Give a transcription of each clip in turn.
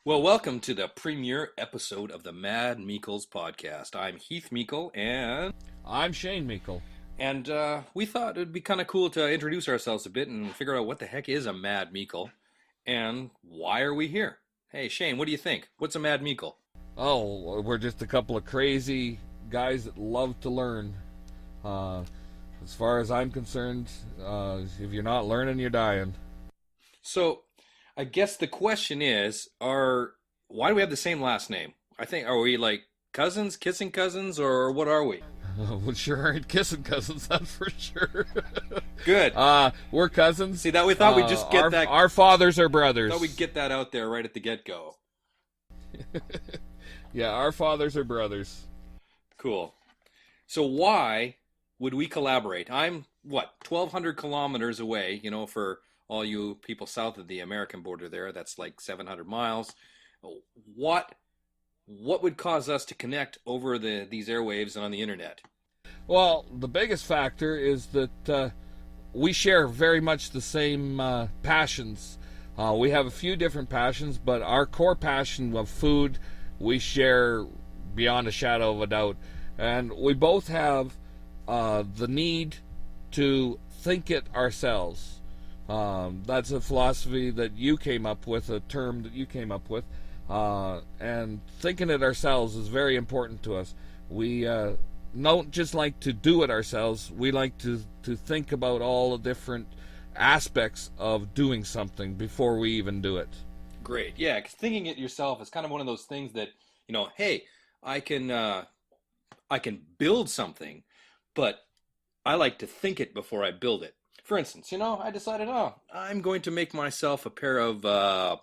Well, welcome to the premiere episode of the Mad Meikles Podcast. I'm Heath Meikle, I'm Shane Meikle. and we thought it'd be kind of cool to introduce ourselves a bit and figure out what the heck is a Mad Meikle, and why are we here? Hey, Shane, what do you think? What's a Mad Meikle? Oh, we're just a couple of crazy guys that love to learn. As far as I'm concerned, if you're not learning, you're dying. So, I guess the question is, why do we have the same last name? Are we like cousins, kissing cousins, or what are we? We sure aren't kissing cousins, that's for sure. Good. We're cousins. See, that we thought we'd just get that. Our fathers are brothers. Thought we'd get that out there right at the get-go. Yeah, our fathers are brothers. Cool. So why would we collaborate? I'm, 1,200 kilometers away, for all you people south of the American border there. That's like 700 miles. What would cause us to connect over these airwaves and on the internet? Well, the biggest factor is that we share very much the same passions. We have a few different passions, but our core passion of food we share beyond a shadow of a doubt. And we both have the need to think it ourselves. That's a philosophy that you came up with, a term that you came up with. And thinking it ourselves is very important to us. We don't just like to do it ourselves. We like to think about all the different aspects of doing something before we even do it. Great. Yeah, because thinking it yourself is kind of one of those things that, hey, I can build something, but I like to think it before I build it. For instance, I decided, I'm going to make myself a pair of,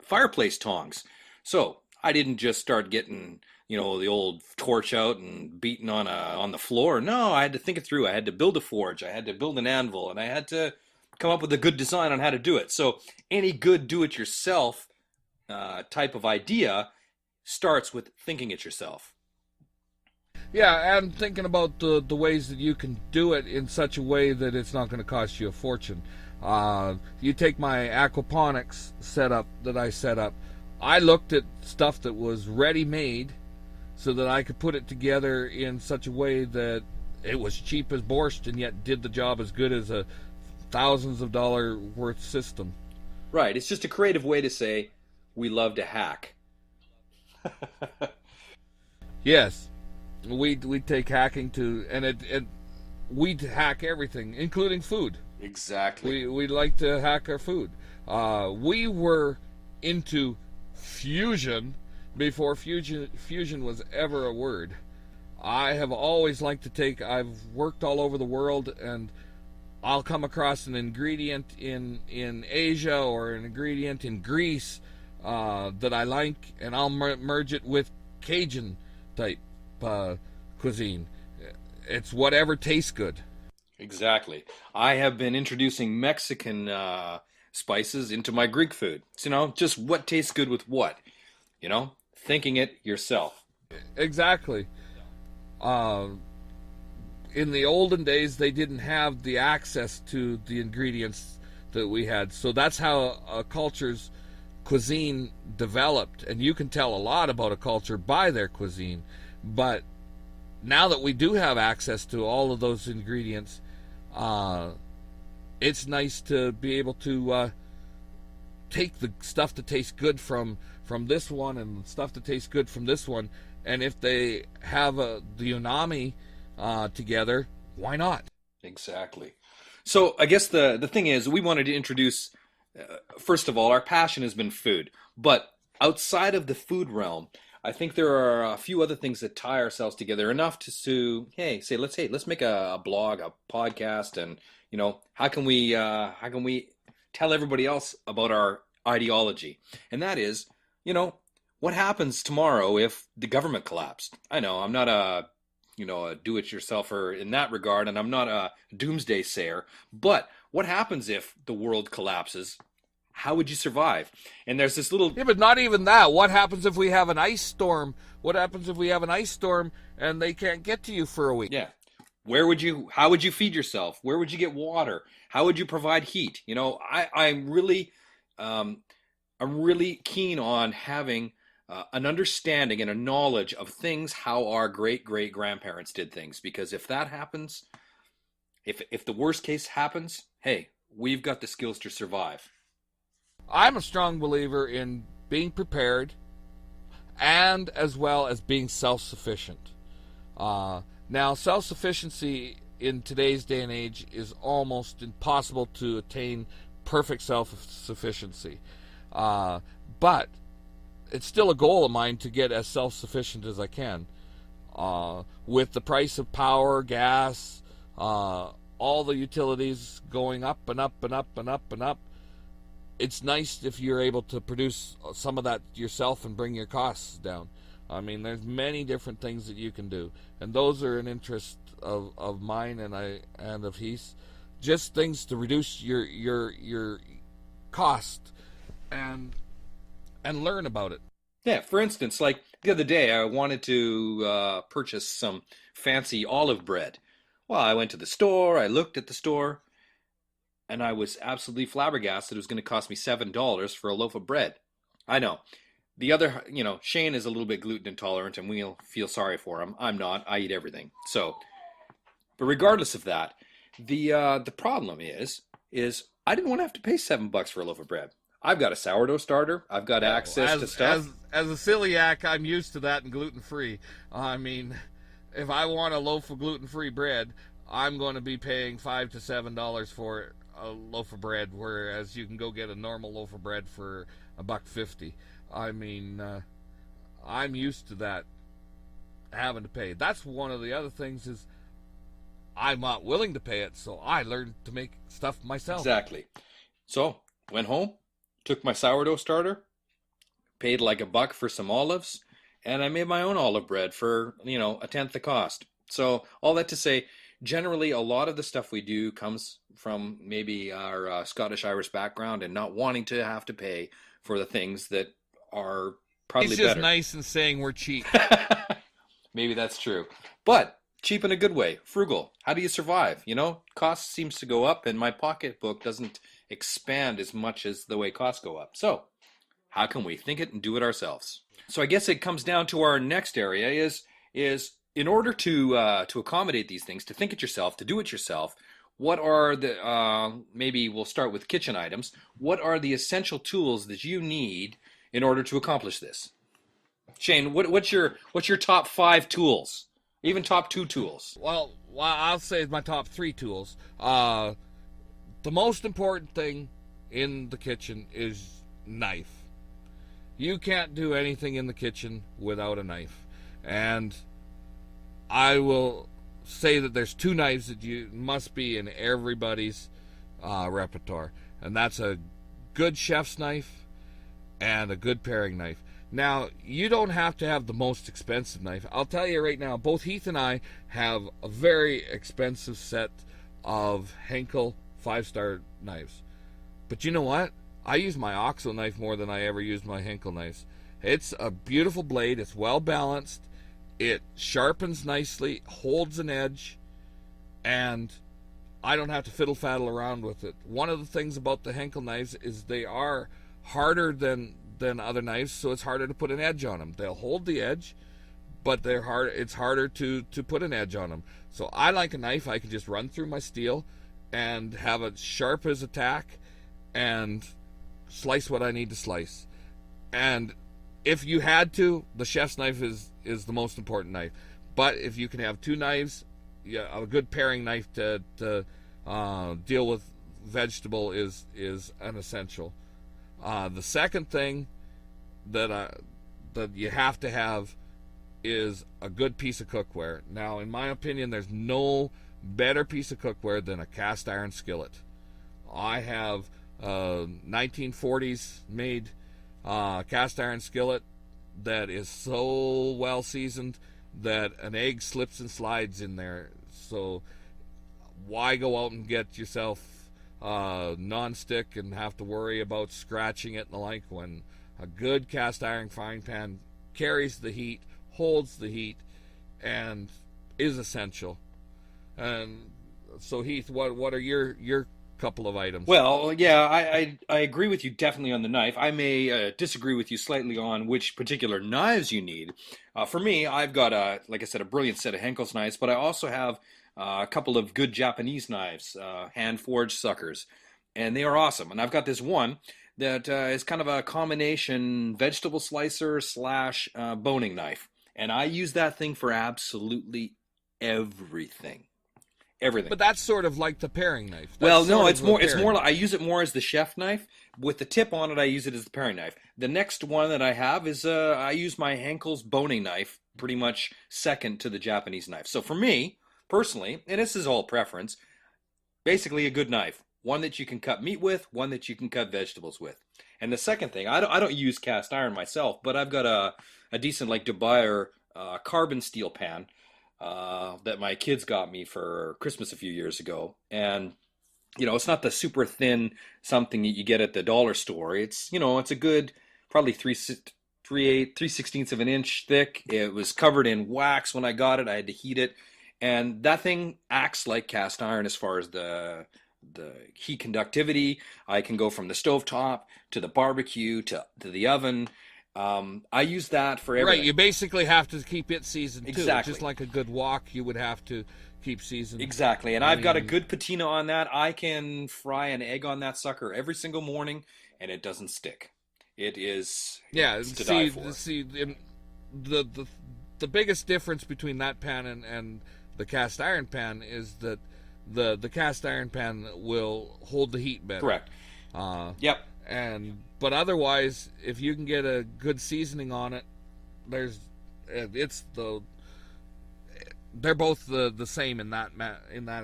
fireplace tongs. So I didn't just start getting, the old torch out and beating on the floor. No, I had to think it through. I had to build a forge. I had to build an anvil, and I had to come up with a good design on how to do it. So any good do-it-yourself type of idea starts with thinking it yourself. Yeah, and thinking about the ways that you can do it in such a way that it's not going to cost you a fortune. You take my aquaponics setup that I set up. I looked at stuff that was ready-made so that I could put it together in such a way that it was cheap as borscht and yet did the job as good as a thousands of dollar worth system. Right. It's just a creative way to say we love to hack. Yes. We take hacking to, and we hack everything, including food. Exactly. We like to hack our food. We were into fusion before fusion was ever a word. I have always liked to I've worked all over the world, and I'll come across an ingredient in Asia or an ingredient in Greece that I like, and I'll merge it with Cajun type cuisine. It's whatever tastes good. Exactly. I have been introducing Mexican spices into my Greek food. So, just what tastes good with what. Thinking it yourself. Exactly. In the olden days, they didn't have the access to the ingredients that we had. So that's how a culture's cuisine developed. And you can tell a lot about a culture by their cuisine. But now that we do have access to all of those ingredients, it's nice to be able to take the stuff that tastes good from this one and stuff that tastes good from this one, and if they have the unami together, why not? Exactly. So I guess the thing is, we wanted to introduce, first of all, our passion has been food, but outside of the food realm, I think there are a few other things that tie ourselves together enough to let's make a blog, a podcast, and how can we tell everybody else about our ideology? And that is, what happens tomorrow if the government collapsed? I know I'm not a do-it-yourselfer in that regard, and I'm not a doomsday sayer, but what happens if the world collapses? How would you survive? And there's this little... Yeah, but not even that. What happens if we have an ice storm? What happens if we have an ice storm and they can't get to you for a week? Yeah. How would you feed yourself? Where would you get water? How would you provide heat? I'm really I'm really keen on having an understanding and a knowledge of things, how our great great grandparents did things. Because if that happens, if the worst case happens, hey, we've got the skills to survive. I'm a strong believer in being prepared and as well as being self-sufficient. Now, self-sufficiency in today's day and age is almost impossible to attain perfect self-sufficiency. But it's still a goal of mine to get as self-sufficient as I can. With the price of power, gas, all the utilities going up and up and up and up and up, it's nice if you're able to produce some of that yourself and bring your costs down. I mean, there's many different things that you can do, and those are an interest of mine and of Heaths. Just things to reduce your cost and learn about it. Yeah, for instance, like the other day, I wanted to purchase some fancy olive bread. Well, I went to the store, I looked at the store, and I was absolutely flabbergasted it was going to cost me $7 for a loaf of bread. I know. The other, Shane is a little bit gluten intolerant, and we'll feel sorry for him. I'm not. I eat everything. So, but regardless of that, the problem is I didn't want to have to pay $7 for a loaf of bread. I've got a sourdough starter. I've got access to stuff. As a celiac, I'm used to that and gluten-free. I mean, if I want a loaf of gluten-free bread, I'm going to be paying $5 to $7 for a loaf of bread, whereas you can go get a normal loaf of bread for $1.50. I mean, I'm used to that, having to pay. That's one of the other things is I'm not willing to pay it, so I learned to make stuff myself. Exactly. So, went home, took my sourdough starter, paid like $1 for some olives, and I made my own olive bread for, a tenth the cost. So, all that to say, generally, a lot of the stuff we do comes from maybe our Scottish-Irish background and not wanting to have to pay for the things that are probably better. It's just nice and saying we're cheap. Maybe that's true. But cheap in a good way. Frugal. How do you survive? Cost seems to go up and my pocketbook doesn't expand as much as the way costs go up. So how can we think it and do it ourselves? So I guess it comes down to our next area is in order to accommodate these things, to think it yourself, to do it yourself, what are the, maybe we'll start with kitchen items, what are the essential tools that you need in order to accomplish this? Shane, what's your top 5 tools? Even top 2 tools? Well, I'll say my top 3 tools. The most important thing in the kitchen is knife. You can't do anything in the kitchen without a knife. And I will say that there's 2 knives that you must be in everybody's repertoire. And that's a good chef's knife and a good paring knife. Now, you don't have to have the most expensive knife. I'll tell you right now, both Heath and I have a very expensive set of Henkel 5-star knives. But you know what? I use my OXO knife more than I ever used my Henkel knives. It's a beautiful blade. It's well balanced. It sharpens nicely, holds an edge, and I don't have to fiddle-faddle around with it. One of the things about the Henkel knives is they are harder than other knives, so it's harder to put an edge on them. They'll hold the edge, but it's harder to put an edge on them. So I like a knife I can just run through my steel and have it sharp as a tack and slice what I need to slice. And if you had to, the chef's knife is the most important knife. But if you can have 2 knives, a good paring knife to deal with vegetable is an essential. The second thing that you have to have is a good piece of cookware. Now, in my opinion, there's no better piece of cookware than a cast iron skillet. I have a 1940s made cast iron skillet that is so well seasoned that an egg slips and slides in there. So why go out and get yourself non-stick and have to worry about scratching it and the like, when a good cast iron frying pan carries the heat, holds the heat, and is essential. And so Heath, what are your couple of items. Well, yeah, I agree with you definitely on the knife. I may disagree with you slightly on which particular knives you need. For me, I've got like I said, a brilliant set of Henkels knives, but I also have a couple of good Japanese knives, hand forged suckers, and they are awesome. And I've got this one that is kind of a combination vegetable slicer slash boning knife, and I use that thing for absolutely everything. Everything. But that's sort of like the paring knife. Well, no, it's more. It's more. I use it more as the chef knife. With the tip on it, I use it as the paring knife. The next one that I have is I use my Henkels boning knife, pretty much second to the Japanese knife. So for me personally, and this is all preference, basically a good knife, one that you can cut meat with, one that you can cut vegetables with. And the second thing, I don't use cast iron myself, but I've got a decent like Dubai carbon steel pan. That my kids got me for Christmas a few years ago. And, it's not the super thin something that you get at the dollar store. It's, it's a good, probably 3/16 of an inch thick. It was covered in wax when I got it. I had to heat it. And that thing acts like cast iron as far as the heat conductivity. I can go from the stovetop to the barbecue to the oven. I use that for everything. Right, you basically have to keep it seasoned too. Exactly. Just like a good wok, you would have to keep seasoned. Exactly, and I've got a good patina on that. I can fry an egg on that sucker every single morning, and it doesn't stick. It is to die for. The biggest difference between that pan and the cast iron pan is that the cast iron pan will hold the heat better. Correct. Yep. But otherwise, if you can get a good seasoning on it, they're both the same in that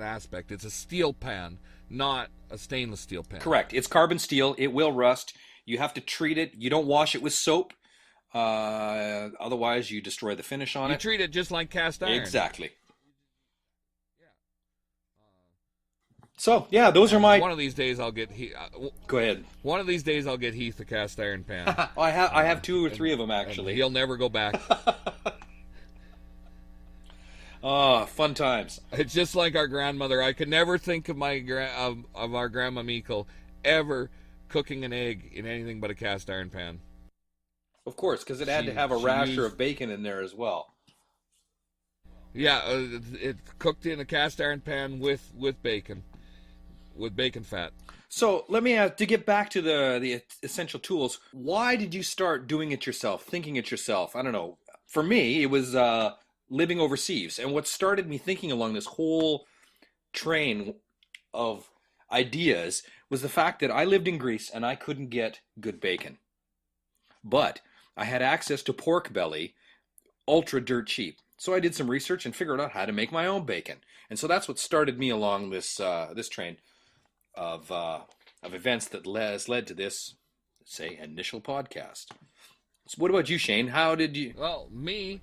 aspect. It's a steel pan, not a stainless steel pan. Correct. It's carbon steel. It will rust. You have to treat it. You don't wash it with soap. Otherwise, you destroy the finish on it. You treat it just like cast iron. Exactly. So, yeah, those are my... One of these days I'll get... Go ahead. One of these days I'll get Heath the cast iron pan. I have 2 or 3 of them, actually. He'll never go back. Oh, fun times. It's just like our grandmother. I could never think of of our Grandma Meikles ever cooking an egg in anything but a cast iron pan. Of course, because it had to have a rasher of bacon in there as well. Yeah, it cooked in a cast iron pan with bacon. With bacon fat. So let me to get back to the essential tools. Why did you start doing it yourself, thinking it yourself? I don't know. For me, it was living overseas, and what started me thinking along this whole train of ideas was the fact that I lived in Greece and I couldn't get good bacon, but I had access to pork belly, ultra dirt cheap. So I did some research and figured out how to make my own bacon, and so that's what started me along this train of events that has led to this, say, initial podcast. So what about you, Shane? How did you... Well, me,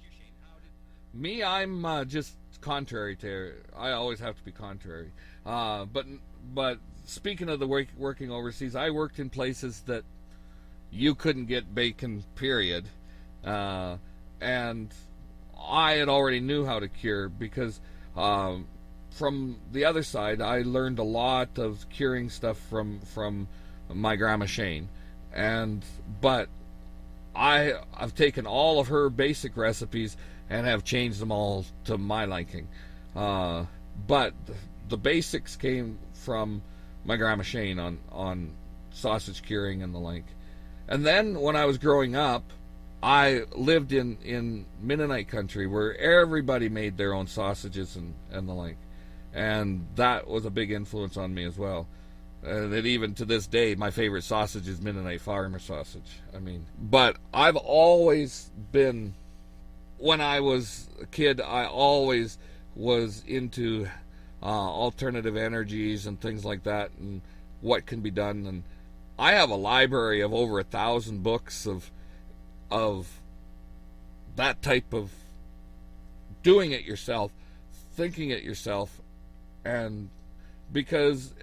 I'm just contrary to... I always have to be contrary. But speaking of the working overseas, I worked in places that you couldn't get bacon, period. And I had already knew how to cure because... from the other side, I learned a lot of curing stuff from my grandma Shane, but I've taken all of her basic recipes and have changed them all to my liking. But the basics came from my grandma Shane on sausage curing and the like. And then when I was growing up, I lived in Mennonite country where everybody made their own sausages and the like. And that was a big influence on me as well. And even to this day, my favorite sausage is Mennonite farmer sausage. But I've always been, when I was a kid, I always was into alternative energies and things like that and what can be done. And I have a library of over 1,000 books of that type of doing it yourself, thinking it yourself. And because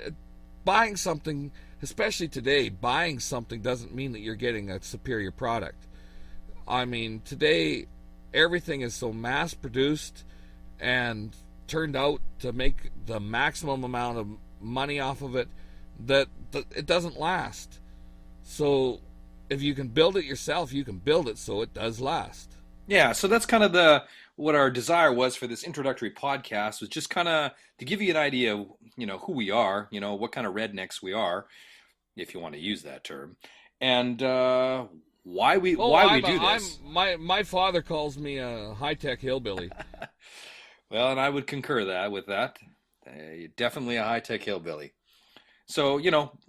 buying something, especially today, buying something doesn't mean that you're getting a superior product. Today everything is so mass produced and turned out to make the maximum amount of money off of it that it doesn't last. So if you can build it yourself, you can build it so it does last. Yeah, so that's kind of what our desire was for this introductory podcast, was just kind of to give you an idea of, who we are, what kind of rednecks we are, if you want to use that term, and why we do this. My father calls me a high-tech hillbilly. Well, and I would concur with that. Definitely a high-tech hillbilly. So,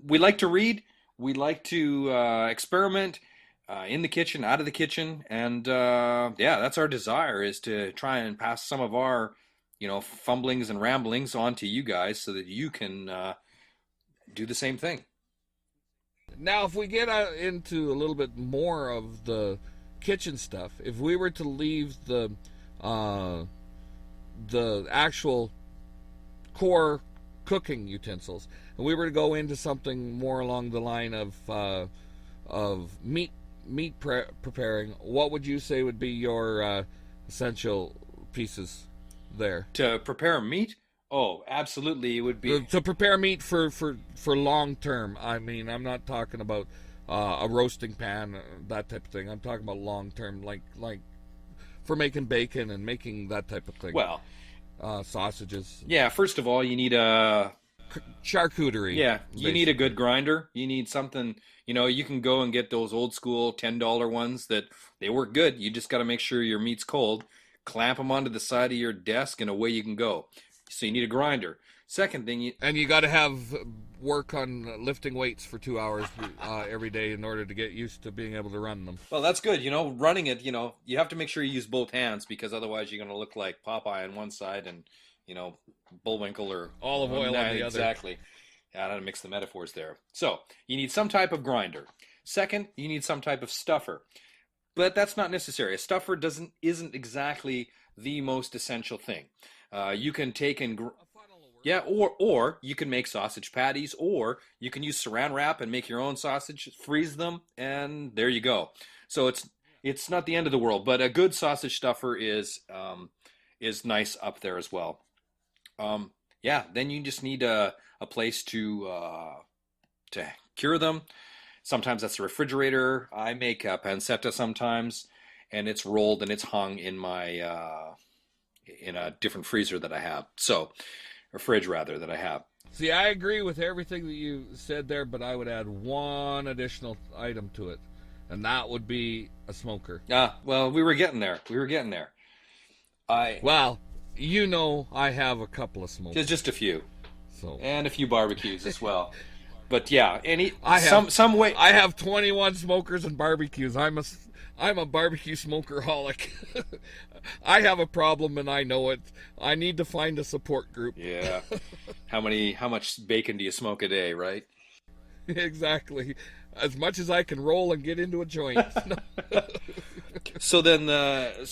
we like to read, we like to experiment, in the kitchen, out of the kitchen, and that's our desire, is to try and pass some of our, fumblings and ramblings on to you guys so that you can do the same thing. Now, if we get into a little bit more of the kitchen stuff, if we were to leave the actual core cooking utensils, and we were to go into something more along the line of meat preparing, what would you say would be your essential pieces there? To prepare meat? Oh, absolutely, it would be... To prepare meat for long term. I mean, I'm not talking about a roasting pan, that type of thing. I'm talking about long term, like for making bacon and making that type of thing. Well... sausages. Yeah, first of all, you need a... charcuterie. Yeah, you need a good grinder. You need something... you can go and get those old school $10 ones that they work good. You just got to make sure your meat's cold. Clamp them onto the side of your desk and away you can go. So you need a grinder. Second thing, and you got to have work on lifting weights for 2 hours every day in order to get used to being able to run them. Well, that's good. Running it, you have to make sure you use both hands, because otherwise you're going to look like Popeye on one side and, Bullwinkle or olive oil on the other. Exactly. I don't mix the metaphors there. So you need some type of grinder. Second, you need some type of stuffer. But that's not necessary. A stuffer isn't exactly the most essential thing. You can take and or you can make sausage patties, or you can use saran wrap and make your own sausage, freeze them, and there you go. So it's not the end of the world, but a good sausage stuffer is nice up there as well. Then you just need a place to cure them. Sometimes that's a refrigerator. I make pancetta sometimes, and it's rolled and it's hung in my in a different freezer that I have. So, or fridge rather, that I have. See, I agree with everything that you said there, but I would add one additional item to it, and that would be a smoker. Well, we were getting there. Well, I have a couple of smokers. Just a few. So. And a few barbecues as well. But yeah, I have 21 smokers and barbecues. I'm a barbecue smokerholic. I have a problem and I know it. I need to find a support group. Yeah. How much bacon do you smoke a day, right? Exactly. As much as I can roll and get into a joint. So then, I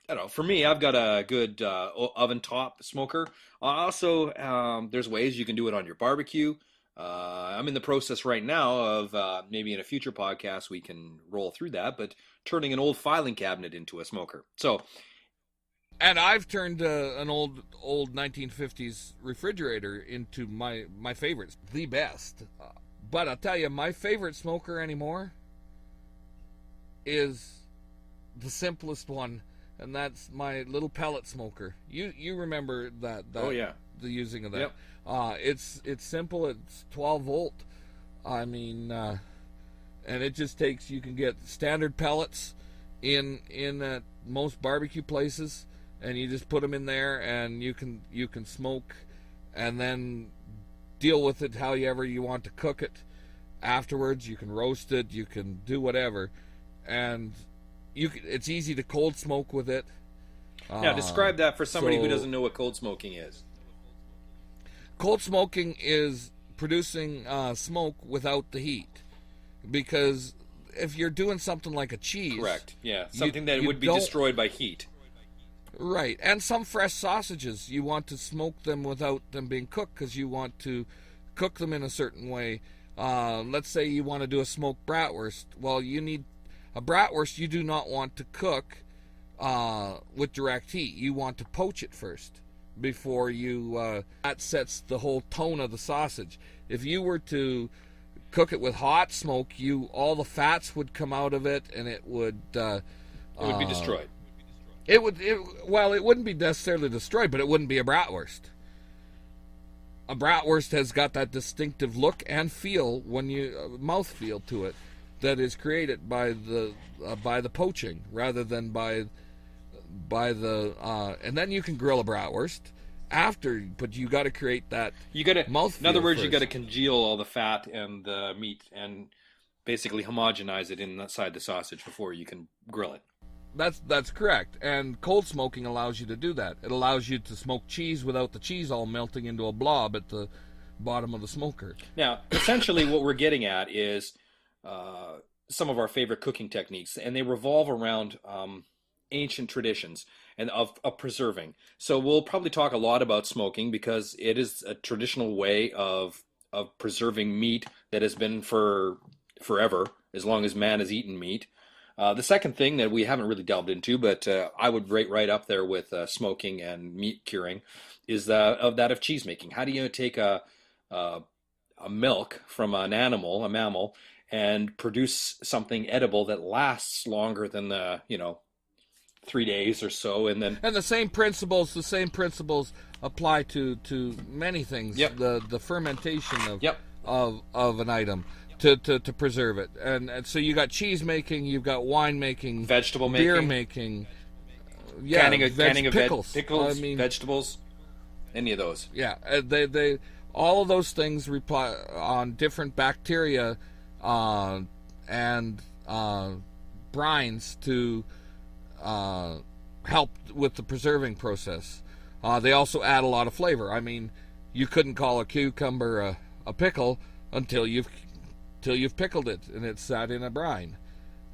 don't know. For me, I've got a good oven top smoker. Also, there's ways you can do it on your barbecue. I'm in the process right now of maybe in a future podcast we can roll through that, but turning an old filing cabinet into a smoker. So, and I've turned an old 1950s refrigerator into my favorites, the best. But I'll tell you, my favorite smoker anymore is the simplest one, and that's my little pellet smoker. You remember that? Oh yeah, the using of that. Yep. It's simple. It's 12 volt. I mean, and it just takes. You can get standard pellets in most barbecue places, and you just put them in there, and you can smoke, and then deal with it however you want to cook it. Afterwards, you can roast it. You can do whatever, and it's easy to cold smoke with it. Now, describe that for somebody who doesn't know what cold smoking is. Cold smoking is producing smoke without the heat, because if you're doing something like a cheese, correct, yeah, something that would be destroyed by heat, right? And some fresh sausages, you want to smoke them without them being cooked, because you want to cook them in a certain way. Let's say you want to do a smoked bratwurst. Well, you need a bratwurst. You do not want to cook with direct heat. You want to poach it first. before you that sets the whole tone of the sausage. If you were to cook it with hot smoke, all the fats would come out of it, and it would be destroyed. It wouldn't be necessarily destroyed, but it wouldn't be a bratwurst. A bratwurst has got that distinctive look and feel mouth feel to it that is created by the poaching rather than by the and then you can grill a bratwurst after, but you got to create that mouth feel. In other words, first. you got to congeal all the fat and the meat and basically homogenize it inside the sausage before you can grill it. That's correct. And cold smoking allows you to do that. It allows you to smoke cheese without the cheese all melting into a blob at the bottom of the smoker. Now, essentially what we're getting at is some of our favorite cooking techniques, and they revolve around ancient traditions and of preserving. So we'll probably talk a lot about smoking because it is a traditional way of preserving meat that has been for forever, as long as man has eaten meat. The second thing that we haven't really delved into, but I would rate right up there with smoking and meat curing, is that of cheese making. How do you take a milk from an animal, a mammal, and produce something edible that lasts longer than 3 days or so, and the same principles apply to many things. Yep. The fermentation Yep. of an item to preserve it, and so you got cheese making, you've got wine making, vegetable beer making, canning of pickles, pickles, vegetables, any of those. Yeah, they all of those things rely on different bacteria and brines to help with the preserving process. They also add a lot of flavor. I mean, you couldn't call a cucumber a pickle until you've pickled it and it's sat in a brine.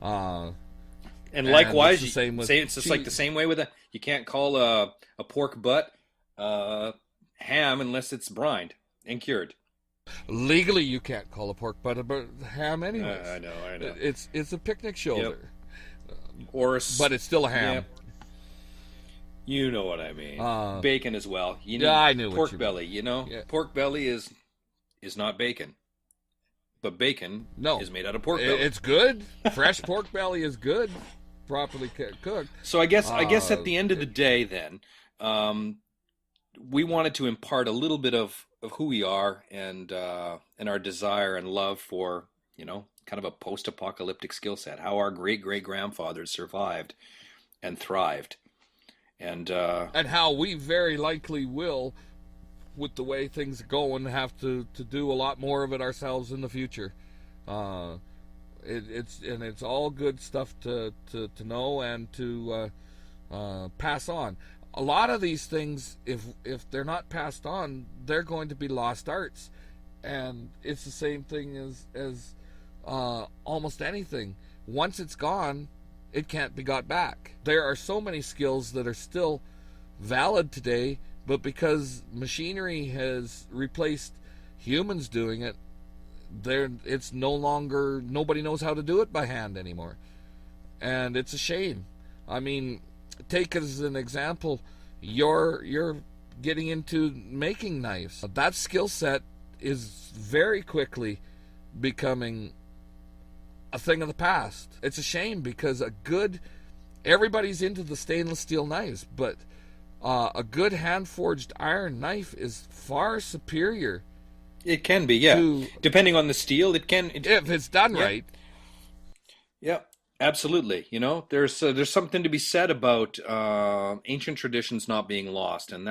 And likewise, it's just like the same way with you can't call a pork butt ham unless it's brined and cured. Legally, you can't call a pork butt a ham anyways. I know. It's a picnic shoulder. Yep. But it's still a ham. Yep. You know what I mean. Bacon as well. You need I knew pork belly. Yeah. Pork belly is not bacon, but bacon is made out of pork belly. It's good. Fresh pork belly is good, properly cooked. So I guess at the end of the day, then, we wanted to impart a little bit of who we are and our desire and love for kind of a post-apocalyptic skill set, how our great-great-grandfathers survived and thrived. And how we very likely will, with the way things go, and have to do a lot more of it ourselves in the future. It's all good stuff to know and to pass on. A lot of these things, if they're not passed on, they're going to be lost arts, and it's the same thing as almost anything. Once it's gone, it can't be got back. There are so many skills that are still valid today, but because machinery has replaced humans doing it, it's no longer, nobody knows how to do it by hand anymore. And it's a shame. I mean, take as an example, you're getting into making knives. That skill set is very quickly becoming a thing of the past. It's a shame because everybody's into the stainless steel knives, but a good hand-forged iron knife is far superior. It can be, depending on the steel, if it's done right. Yeah, absolutely. There's something to be said about ancient traditions not being lost, and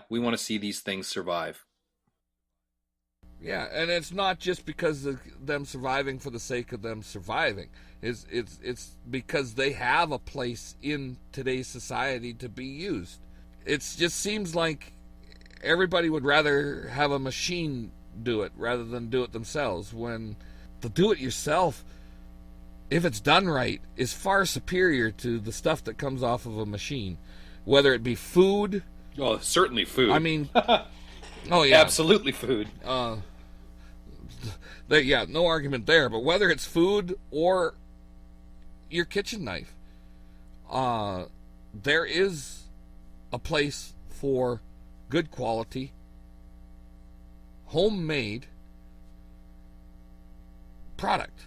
we want to see these things survive. Yeah, and it's not just because of them surviving for the sake of them surviving. It's because they have a place in today's society to be used. It just seems like everybody would rather have a machine do it rather than do it themselves, when the do-it-yourself, if it's done right, is far superior to the stuff that comes off of a machine, whether it be food. Oh, certainly food. I mean... Oh yeah, absolutely food. No argument there. But whether it's food or your kitchen knife, there is a place for good quality, homemade product.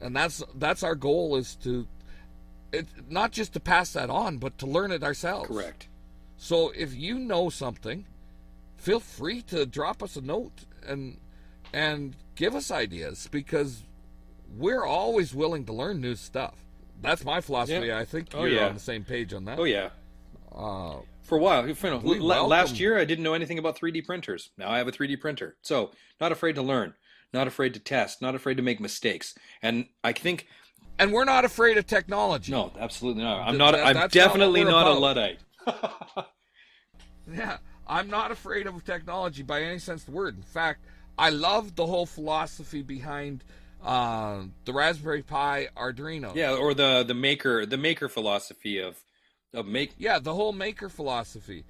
And that's our goal, is to, not just to pass that on, but to learn it ourselves. Correct. So if you know something, feel free to drop us a note and give us ideas, because we're always willing to learn new stuff. That's my philosophy. Yeah. I think you're on the same page on that. Oh, yeah. For a while, last year I didn't know anything about 3D printers. Now I have a 3D printer. So, not afraid to learn, not afraid to test, not afraid to make mistakes. And I think... And we're not afraid of technology. No, absolutely not. I'm definitely not a Luddite. Yeah, I'm not afraid of technology by any sense of the word. In fact, I love the whole philosophy behind the Raspberry Pi Arduino. Yeah, or the maker philosophy of make. Yeah, the whole maker philosophy.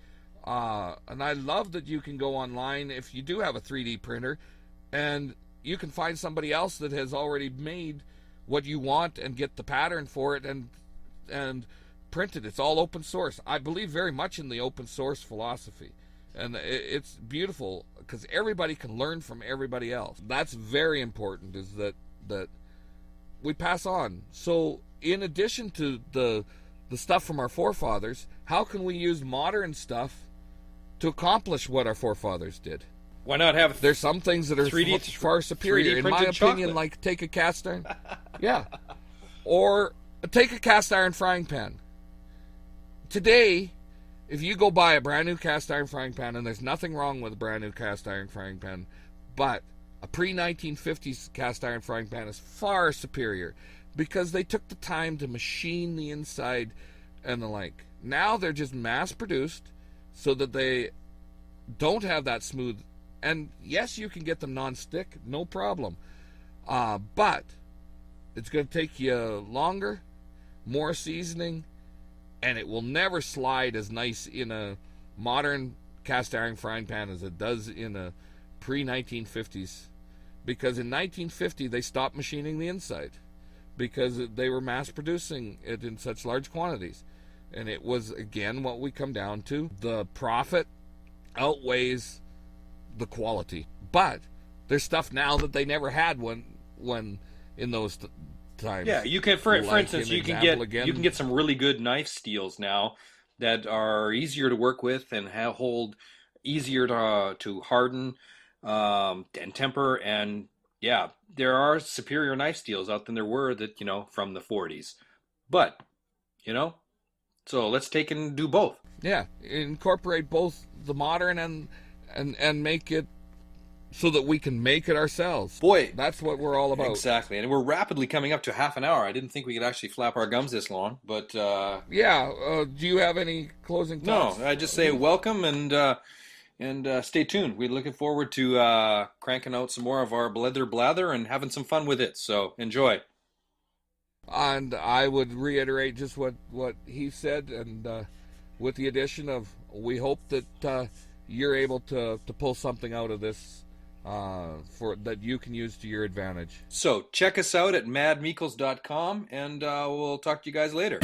And I love that you can go online if you do have a 3D printer, and you can find somebody else that has already made what you want and get the pattern for it and print it. It's all open source. I believe very much in the open source philosophy, and it's beautiful because everybody can learn from everybody else. That's very important, is that we pass on. So in addition to the stuff from our forefathers, how can we use modern stuff to accomplish what our forefathers did? Why not have... There's some things that are 3D, far superior. In my opinion, chocolate. like take a cast iron. Yeah. Or take a cast iron frying pan. Today, if you go buy a brand new cast iron frying pan, and there's nothing wrong with a brand new cast iron frying pan, but a pre-1950s cast iron frying pan is far superior, because they took the time to machine the inside and the like. Now they're just mass-produced so that they don't have that smooth... And yes, you can get them non-stick, no problem. But it's going to take you longer, more seasoning, and it will never slide as nice in a modern cast iron frying pan as it does in a pre-1950s. Because in 1950, they stopped machining the inside, because they were mass producing it in such large quantities. And it was, again, what we come down to. The profit outweighs the quality. But there's stuff now that they never had when in those times. Yeah, you can, for instance, you can get some really good knife steels now that are easier to work with and hold easier to harden and temper. And yeah, there are superior knife steels out than there were from the 40s. But so let's take and do both. Yeah, incorporate both the modern and make it so that we can make it ourselves. Boy, that's what we're all about. Exactly. And we're rapidly coming up to half an hour. I didn't think we could actually flap our gums this long, but do you have any closing thoughts? No, I just say welcome and stay tuned. We're looking forward to cranking out some more of our blather and having some fun with it. So enjoy. And I would reiterate just what he said, and with the addition of, we hope that you're able to pull something out of this for that you can use to your advantage. So check us out at madmeikles.com, and we'll talk to you guys later.